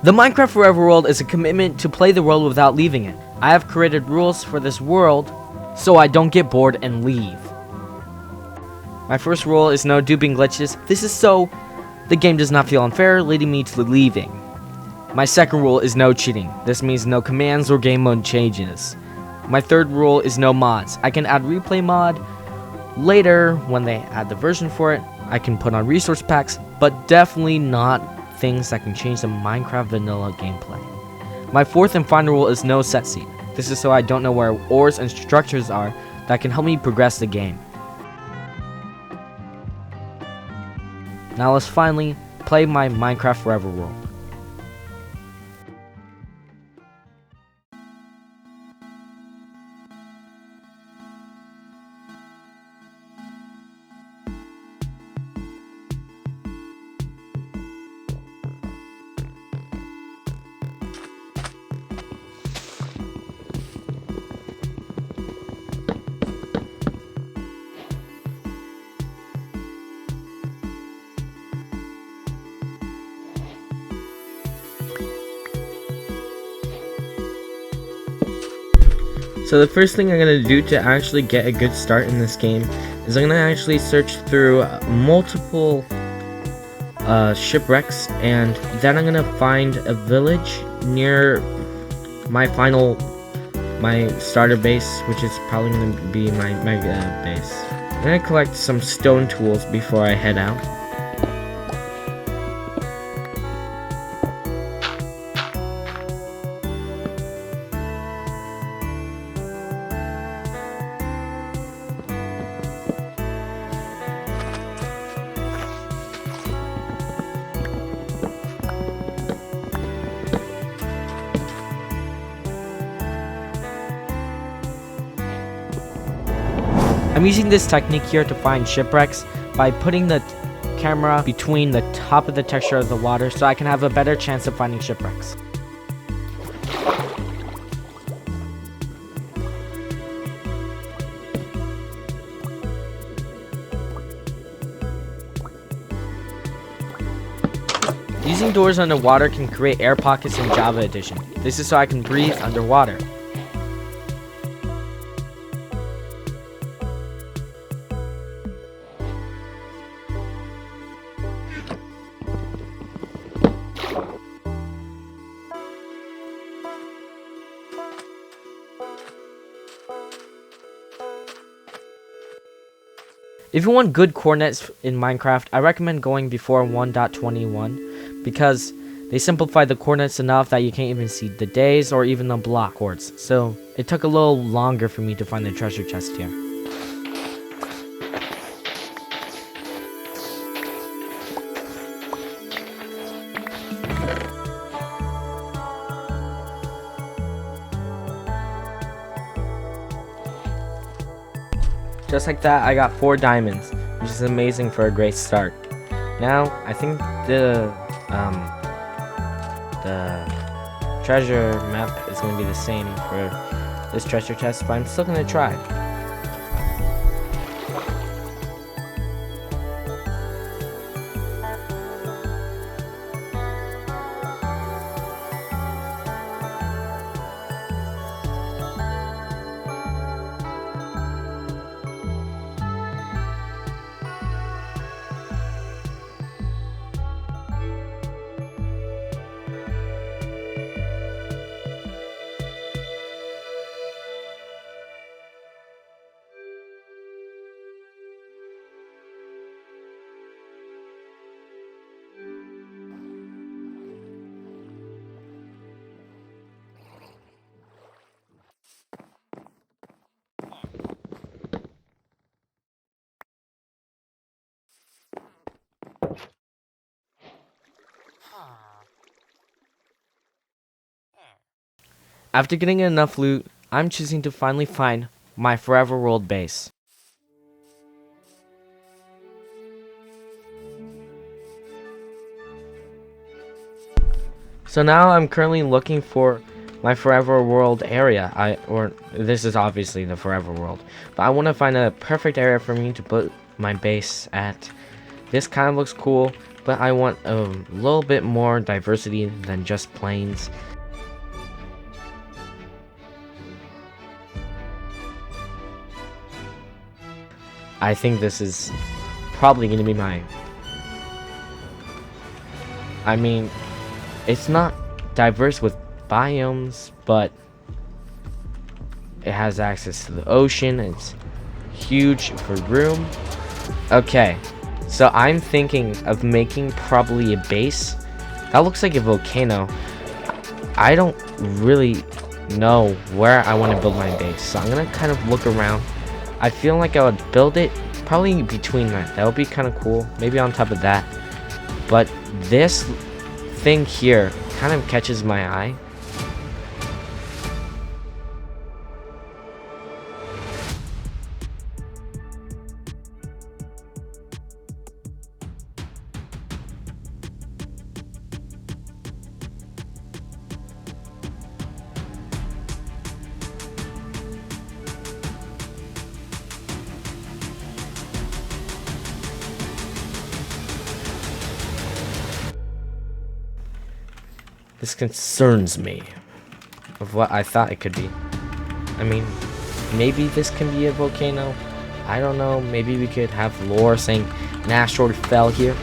The Minecraft Forever world is a commitment to play the world without leaving it. I have created rules for this world so I don't get bored and leave. My first rule is no duping glitches. This is so the game does not feel unfair, leading me to leaving. My second rule is no cheating. This means no commands or game mode changes. My third rule is no mods. I can add replay mod later when they add the version for it. I can put on resource packs, but definitely not things that can change the Minecraft vanilla gameplay. My fourth and final rule is no set seed. This is so I don't know where ores and structures are that can help me progress the game. Now let's finally play my Minecraft Forever world. So the first thing I'm going to do to actually get a good start in this game is I'm going to actually search through multiple shipwrecks, and then I'm going to find a village near my starter base, which is probably going to be my mega base. I'm going to collect some stone tools before I head out. I'm using this technique here to find shipwrecks by putting the camera between the top of the texture of the water so I can have a better chance of finding shipwrecks. Using doors underwater can create air pockets in Java Edition. This is so I can breathe underwater. If you want good coordinates in Minecraft, I recommend going before 1.21 because they simplify the coordinates enough that you can't even see the days or even the block coords. So it took a little longer for me to find the treasure chest here. Just like that, I got 4 diamonds, which is amazing for a great start. Now, I think the treasure map is going to be the same for this treasure chest, but I'm still going to try. After getting enough loot, I'm choosing to finally find my Forever World base. So now I'm currently looking for my Forever World area. This is obviously the Forever World, but I want to find a perfect area for me to put my base at. This kind of looks cool. but I want a little bit more diversity than just plains. I think this is probably going to be my... I mean, it's not diverse with biomes, but it has access to the ocean. It's huge for room. Okay, so I'm thinking of making probably a base. That looks like a volcano. I don't really know where I want to build my base, so I'm going to kind of look around. I feel like I would build it probably between that. That would be kind of cool. Maybe on top of that. But this thing here kind of catches my eye. This concerns me of what I thought it could be. I mean, maybe this can be a volcano. I don't know. Maybe we could have lore saying an asteroid fell here.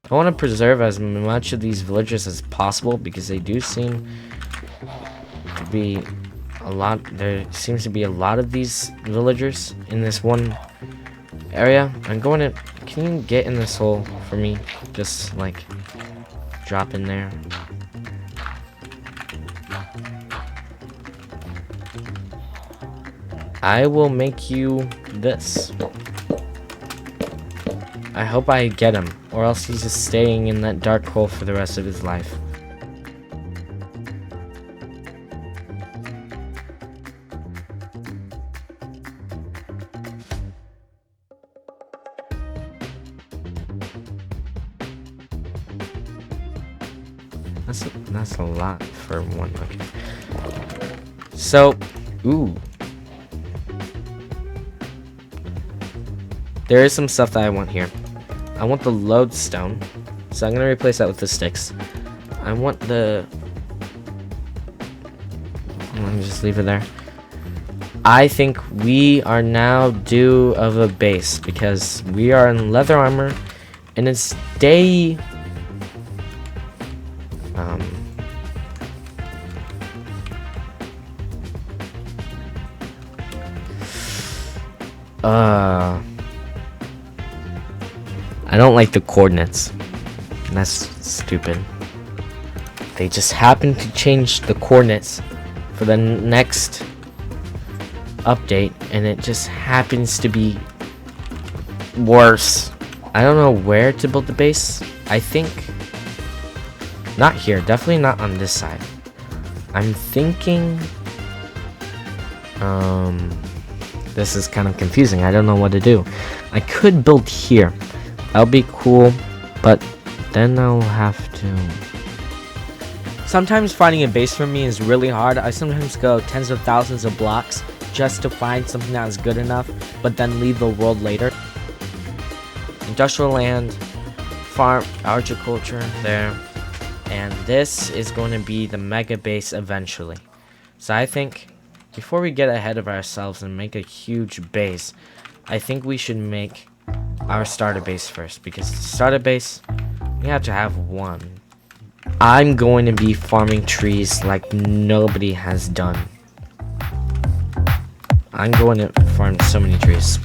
I want to preserve as much of these villagers as possible because they do seem to be a lot. There seems to be a lot of these villagers in this one area. I'm going to... Can you get in this hole for me? Just like drop in there. I will make you this. I hope I get him, or else he's just staying in that dark hole for the rest of his life. That's a lot for one. Okay. So, ooh. There is some stuff that I want here. I want the lodestone, so I'm gonna replace that with the sticks. I want the... Let me just leave it there. I think we are now due of a base because we are in leather armor, and it's day... I don't like the coordinates. That's stupid. They just happen to change the coordinates for the next update, and it just happens to be worse. I don't know where to build the base. I think not here. Definitely not on this side. I'm thinking this is kind of confusing. I don't know what to do. I could build here. That would be cool, but then I'll have to... Sometimes finding a base for me is really hard. I sometimes go tens of thousands of blocks just to find something that is good enough, but then leave the world later. Industrial land, farm, agriculture there, and this is going to be the mega base eventually. So I think before we get ahead of ourselves and make a huge base, I think we should make our starter base first, because the starter base, we have to have one. I'm going to be farming trees like nobody has done. I'm going to farm so many trees.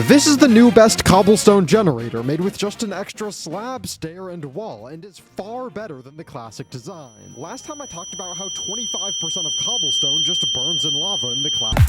This is the new best cobblestone generator, made with just an extra slab, stair, and wall, and is far better than the classic design. Last time I talked about how 25% of cobblestone just burns in lava in the classic.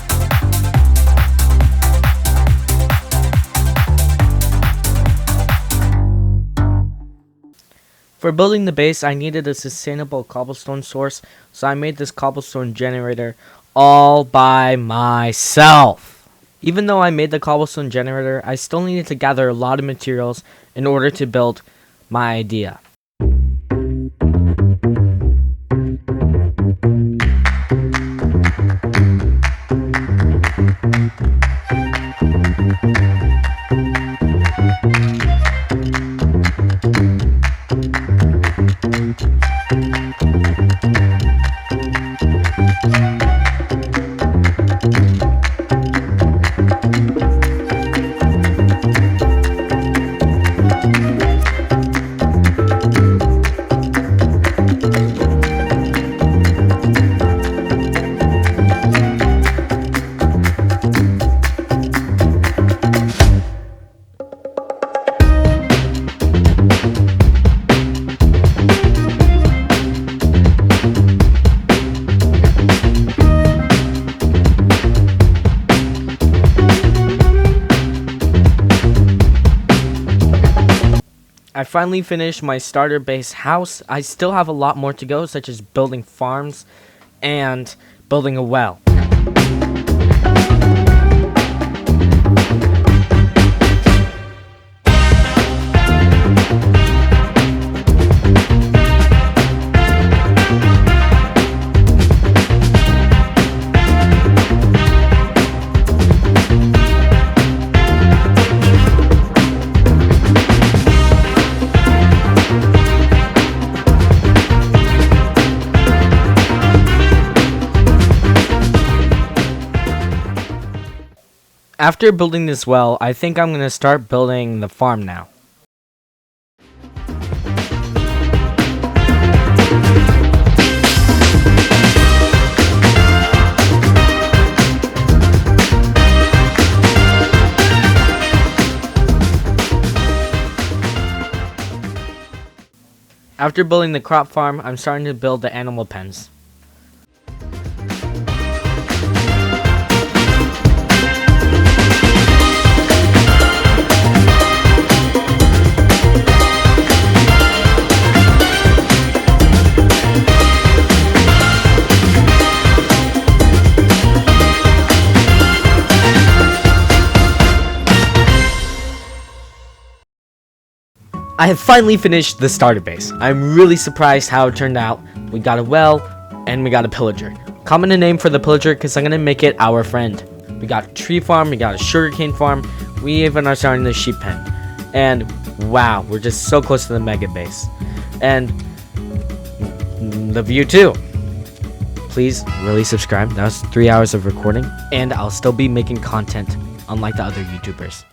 For building the base, I needed a sustainable cobblestone source, so I made this cobblestone generator all by myself. Even though I made the cobblestone generator, I still needed to gather a lot of materials in order to build my idea. I finally finished my starter base house. I still have a lot more to go, such as building farms and building a well. After building this well, I think I'm going to start building the farm now. After building the crop farm, I'm starting to build the animal pens. I have finally finished the starter base. I'm really surprised how it turned out. We got a well, and we got a pillager. Comment a name for the pillager, because I'm going to make it our friend. We got a tree farm, we got a sugarcane farm, we even are starting the sheep pen. And wow, we're just so close to the mega base. And the view too. Please really subscribe. That was 3 hours of recording, and I'll still be making content unlike the other YouTubers.